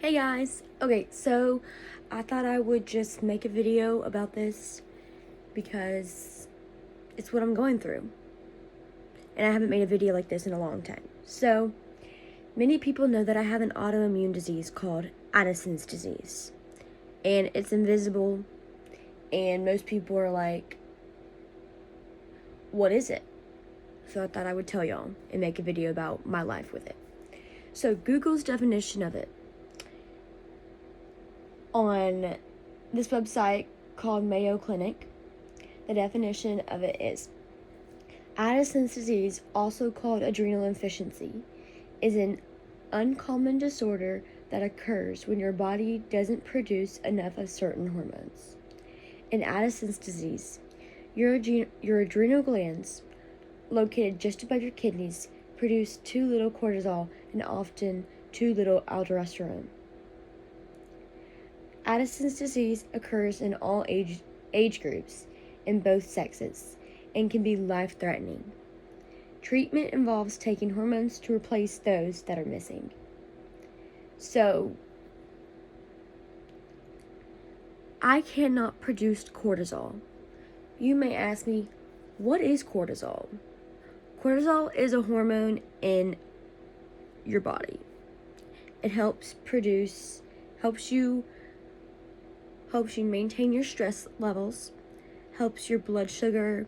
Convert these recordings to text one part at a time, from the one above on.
Hey guys! Okay, so I thought I would just make a video about this because it's what I'm going through. And I haven't made a video like this in a long time. So, many people know that I have an autoimmune disease called Addison's disease. And it's invisible, and most people are like, what is it? So I thought I would tell y'all and make a video about my life with it. So, Google's definition of it on this website called Mayo Clinic, the definition of it is: Addison's disease, also called adrenal insufficiency, is an uncommon disorder that occurs when your body doesn't produce enough of certain hormones. In Addison's disease, your adrenal glands, located just above your kidneys, produce too little cortisol and often too little aldosterone. Addison's disease occurs in all age groups, in both sexes, and can be life-threatening. Treatment involves taking hormones to replace those that are missing. So, I cannot produce cortisol. You may ask me, what is cortisol? Cortisol is a hormone in your body. It helps you maintain your stress levels, helps your blood sugar,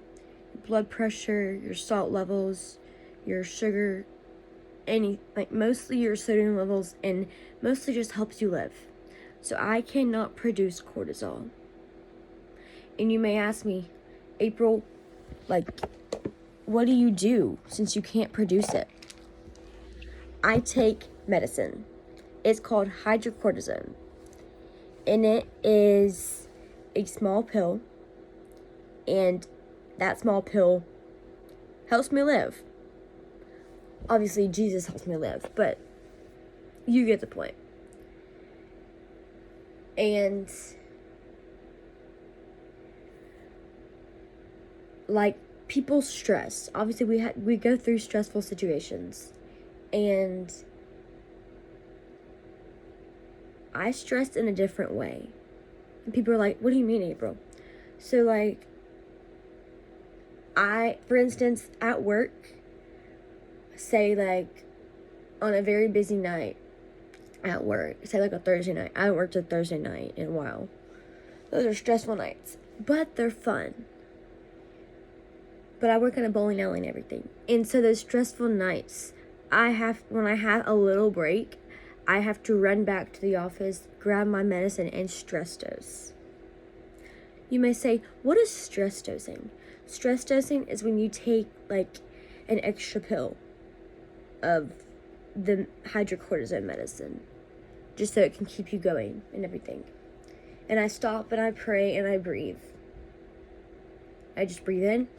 blood pressure, your salt levels, your sugar, mostly your sodium levels, and mostly just helps you live. So I cannot produce cortisol. And you may ask me, April, what do you do since you can't produce it? I take medicine. It's called hydrocortisone. And it is a small pill, and that small pill helps me live. Obviously, Jesus helps me live, but you get the point. And, people stress. Obviously, we go through stressful situations, and I stress in a different way. And people are like, what do you mean, April? So, for instance, at work, say, on a very busy night at work, say, a Thursday night. I haven't worked a Thursday night in a while. Those are stressful nights, but they're fun. But I work at a bowling alley and everything. And so those stressful nights, when I have a little break, I have to run back to the office, grab my medicine, and stress dose. You may say, what is stress dosing? Stress dosing is when you take, an extra pill of the hydrocortisone medicine, just so it can keep you going and everything. And I stop and I pray and I breathe. I just breathe in.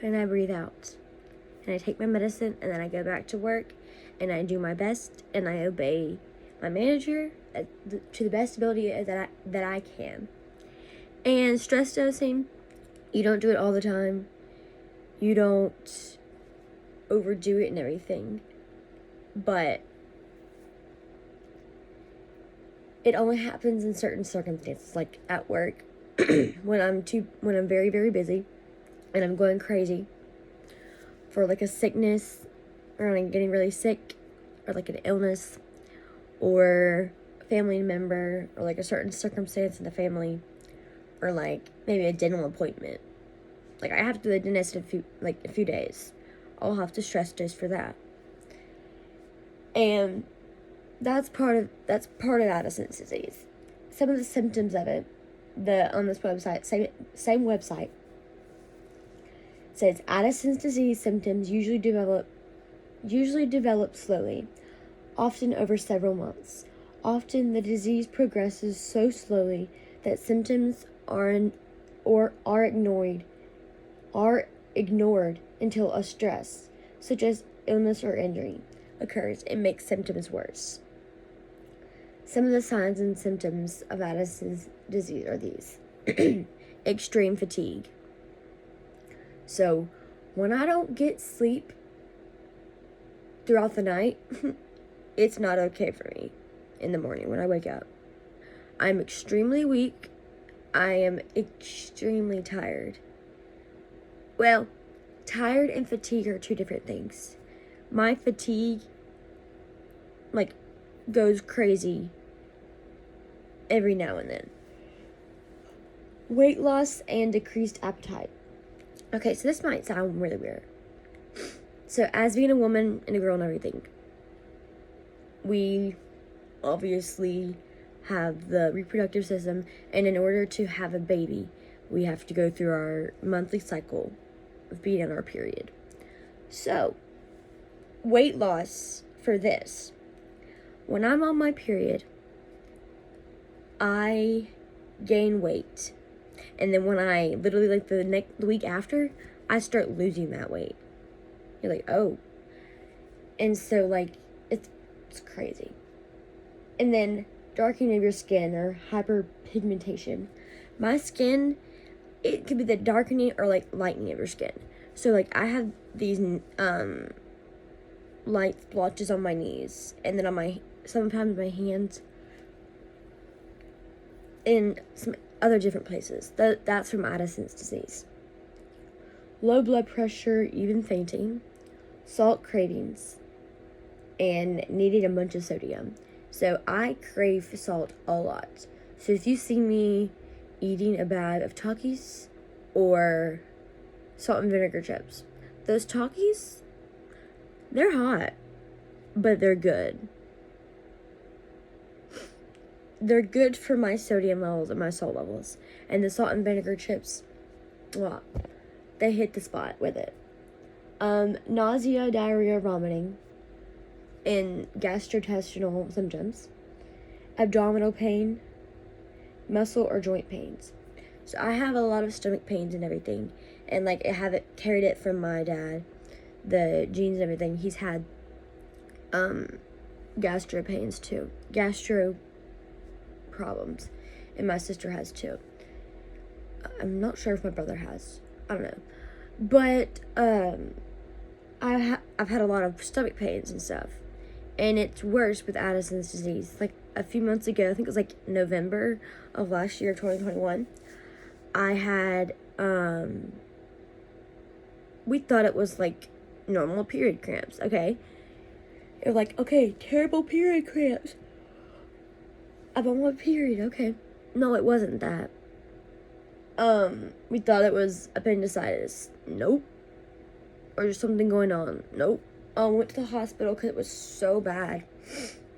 And I breathe out. And I take my medicine, and then I go back to work, and I do my best, and I obey my manager to the best ability that I can. And stress dosing, you don't do it all the time. You don't overdo it and everything. But it only happens in certain circumstances, like at work, when I'm very, very busy, and I'm going crazy for a sickness, or I'm getting really sick, or an illness, or a family member, or a certain circumstance in the family, or maybe a dental appointment. I have to do the dentist in a few days. I'll have to stress dose for that. And that's part of Addison's disease. Some of the symptoms of it, on this website, same website, says Addison's disease symptoms usually develop slowly, often over several months. Often the disease progresses so slowly that symptoms are ignored until a stress, such as illness or injury, occurs and makes symptoms worse. Some of the signs and symptoms of Addison's disease are these: extreme fatigue. So, when I don't get sleep throughout the night, it's not okay for me in the morning when I wake up. I'm extremely weak. I am extremely tired. Well, tired and fatigue are two different things. My fatigue, like, goes crazy every now and then. Weight loss and decreased appetite. Okay, so this might sound really weird. So, as being a woman and a girl and everything, we obviously have the reproductive system, and in order to have a baby, we have to go through our monthly cycle of being on our period. So, weight loss for this. When I'm on my period, I gain weight. And then when I literally, like, the week after, I start losing that weight. You're like, oh. And so, like, it's crazy. And then darkening of your skin or hyperpigmentation. My skin, it could be the darkening or, like, lightening of your skin. So, like, I have these light splotches on my knees, and then on sometimes my hands, and some other different places. That's from Addison's disease. Low blood pressure, even fainting, salt cravings, and needing a bunch of sodium. So I crave salt a lot. So if you see me eating a bag of Takis or salt and vinegar chips, those Takis, they're hot, but they're good. They're good for my sodium levels and my salt levels. And the salt and vinegar chips, well, they hit the spot with it. Nausea, diarrhea, vomiting, and gastrointestinal symptoms, abdominal pain, muscle or joint pains. So I have a lot of stomach pains and everything, and like carried it from my dad, the genes and everything. He's had gastro pains too, gastro problems, and my sister has too. I'm not sure if my brother has. I don't know, but I've had a lot of stomach pains and stuff. And it's worse with Addison's disease. Like a few months ago, I think it was like November of last year, 2021, I had, we thought it was like normal period cramps, okay? It was like, okay, terrible period cramps. I'm on my period, okay. No, it wasn't that. We thought it was appendicitis. Nope. Or just something going on. Nope. Went to the hospital because it was so bad.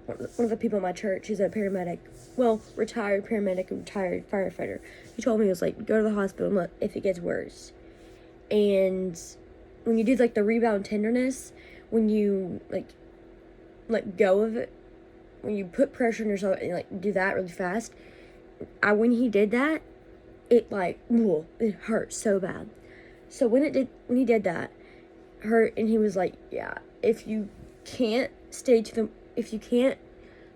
One of the people in my church, he's a paramedic. Well, retired paramedic and retired firefighter. He told me, he was like, go to the hospital and look if it gets worse. And when you do, like, the rebound tenderness, when you, like, let go of it, when you put pressure on yourself and, like, do that really fast, when he did that, it, like, it hurt so bad. So when he did that, hurt, and he was like, yeah, if you can't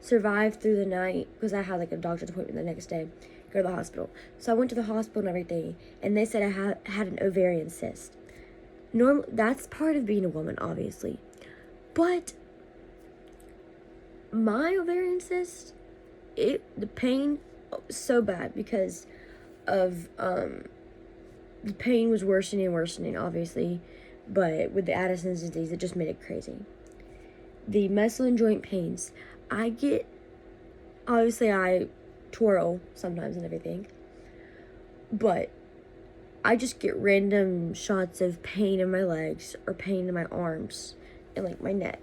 survive through the night, because I had like a doctor's appointment the next day, go to the hospital. So I went to the hospital and everything, and they said I had an ovarian cyst. That's part of being a woman, obviously, but my ovarian cyst, the pain was so bad because of the pain was worsening and worsening, obviously. But with the Addison's disease, it just made it crazy. The muscle and joint pains. Obviously I twirl sometimes and everything. But I just get random shots of pain in my legs or pain in my arms and like my neck.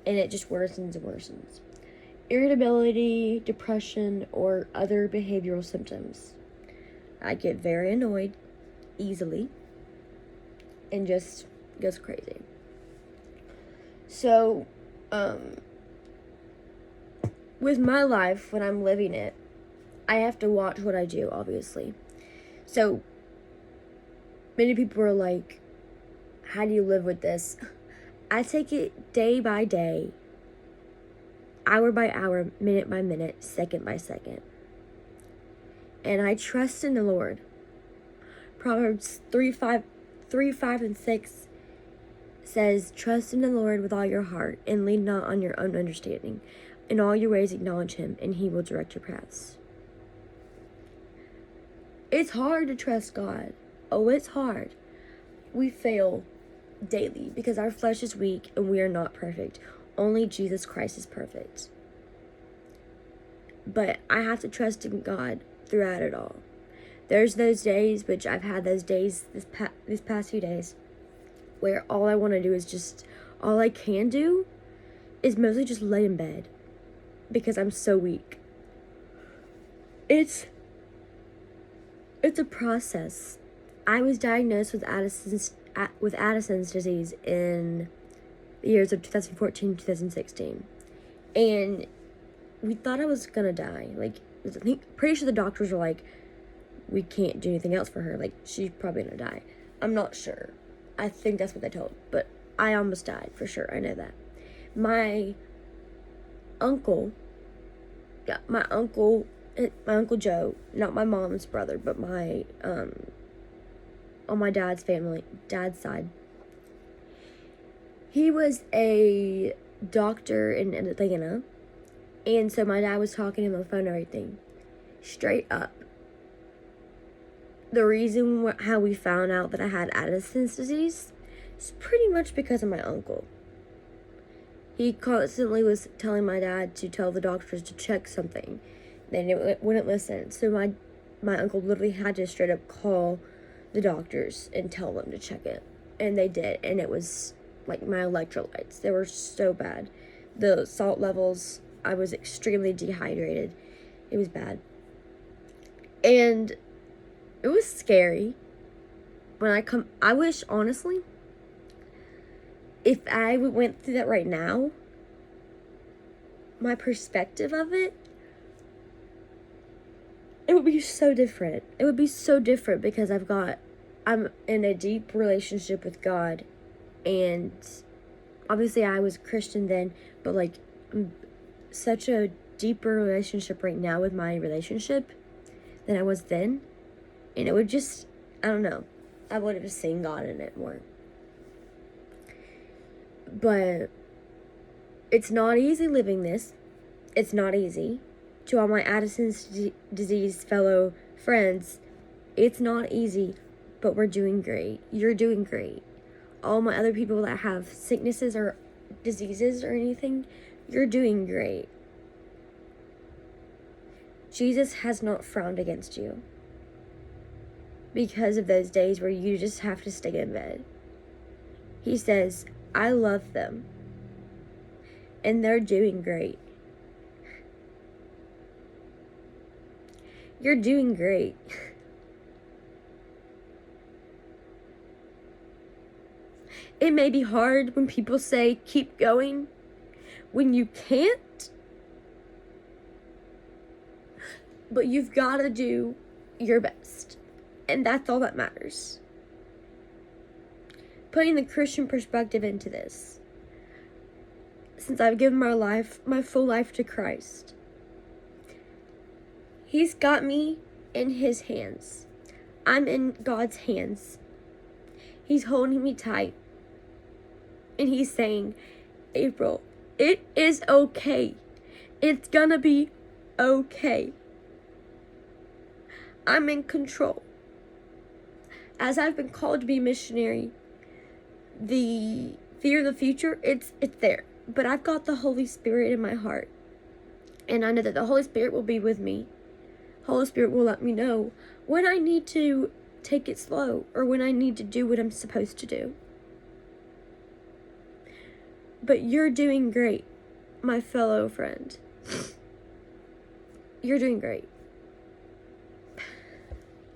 And it just worsens and worsens. Irritability, depression, or other behavioral symptoms. I get very annoyed easily. And just goes crazy. So, with my life, when I'm living it, I have to watch what I do, obviously. So, many people are like, how do you live with this? I take it day by day, hour by hour, minute by minute, second by second. And I trust in the Lord. Proverbs 3, 5, and 6 says, "Trust in the Lord with all your heart, and lean not on your own understanding. In all your ways acknowledge him, and he will direct your paths." It's hard to trust God. Oh, it's hard. We fail daily because our flesh is weak and we are not perfect. Only Jesus Christ is perfect. But I have to trust in God throughout it all. There's those days, which I've had those days this past few days, where all I want to do is all I can do is mostly just lay in bed because I'm so weak. It's a process. I was diagnosed with Addison's disease in the years of 2014, 2016. And we thought I was gonna die. Pretty sure the doctors were like, we can't do anything else for her. She's probably gonna die. I'm not sure. I think that's what they told. But I almost died, for sure. I know that. My uncle Joe, not my mom's brother, but on my dad's side, he was a doctor in Atlanta, and so my dad was talking to him on the phone and everything. Straight up, the reason how we found out that I had Addison's disease is pretty much because of my uncle. He constantly was telling my dad to tell the doctors to check something. They wouldn't listen. So my uncle literally had to straight up call the doctors and tell them to check it. And they did. And it was my electrolytes. They were so bad. The salt levels, I was extremely dehydrated. It was bad. And it was scary. I wish, honestly, if I went through that right now, my perspective of it would be so different. It would be so different because I'm in a deep relationship with God, and obviously I was a Christian then, but I'm such a deeper relationship right now with my relationship than I was then, and it would just, I don't know, I would have seen God in it more. But it's not easy living this. It's not easy. To all my Addison's disease fellow friends, it's not easy, but we're doing great. You're doing great. All my other people that have sicknesses or diseases or anything, you're doing great. Jesus has not frowned against you because of those days where you just have to stay in bed. He says, I love them, and they're doing great. You're doing great. It may be hard when people say, keep going, when you can't, but you've got to do your best, and that's all that matters. Putting the Christian perspective into this, since I've given my full life to Christ, He's got me in His hands. I'm in God's hands. He's holding me tight. And He's saying, April, it is okay. It's gonna be okay. I'm in control. As I've been called to be a missionary, the fear of the future, it's there. But I've got the Holy Spirit in my heart. And I know that the Holy Spirit will be with me. Holy Spirit will let me know when I need to take it slow or when I need to do what I'm supposed to do. But you're doing great, my fellow friend. You're doing great.